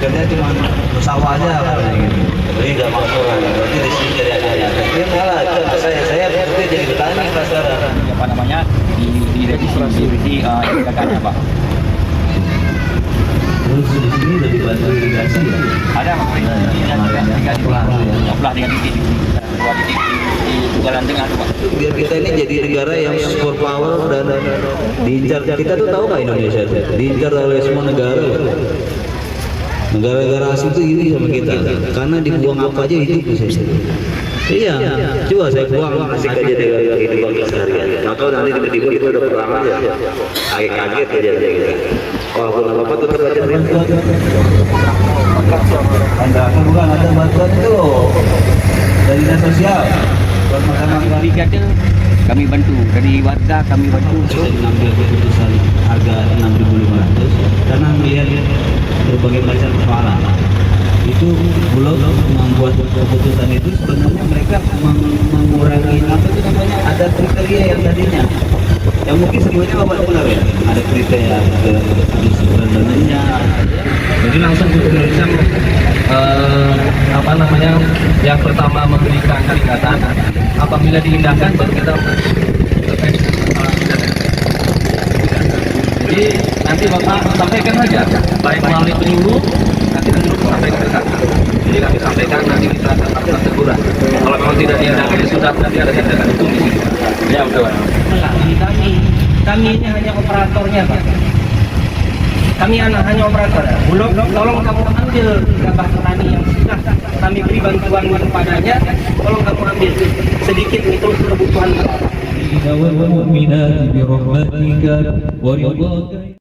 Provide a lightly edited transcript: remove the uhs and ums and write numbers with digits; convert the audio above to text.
kerja cuma sawah aja katanya gitu. Jadi nggak masuk, berarti di sini cari aja. Dia malah itu saya berarti jadi petani Pak sekarang. Apa namanya di revisi kakaknya Pak. Terus di sini udah dibantu irigasi ya? Ada Pak, tiga belah dengan titik dua titik di jalan tengah Pak. Biar kita ini jadi negara yang super power dan diincar. Kita tuh tahu nggak Indonesia tuh diincar oleh semua negara. Negara-negara asing tuh iri sama kita karena dibuang apa aja hidup di sini. Iya, coba saya buang asik aja dengan kehidupan keseharian. Maka nanti tiba-tiba kita udah perang aja, kaget aja kita. Walaupun apa-apa tetap aja bantuan. Anda bukan ada bantuan itu loh dari dinas sosial. Buat makan-makan. Brigade kami bantu, dari warga kami bantu. Saya mengambil keputusan harga 6.500 karena melihat berbagai macam persoalan. Itu Bulog membuat keputusan itu sebenarnya mereka mengurangi apa itu namanya, ada kriteria yang tadinya yang mungkin semuanya Bapak dengar ya, ada kriteria dananya, Jadi langsung diberikan apa namanya, yang pertama memberikan peringatan, apabila diindahkan baru kita jadi nanti Bapak sampaikan saja, baik melalui penyuluh, nanti sampaikan ke sana. Jadi kami sampaikan, nanti kita akan lakukan teguran. Kalau memang tidak diindahkan, ya sudah, nanti ada tindakan hukum di sini. Ya betul. Kami ini hanya operatornya Pak. Kami hanya operator. Bulog, tolong kamu ambil gabah petani yang sudah kami beri bantuan kepadanya. Tolong kamu ambil sedikit untuk kebutuhan. والمؤمنات برحمتك ورضاك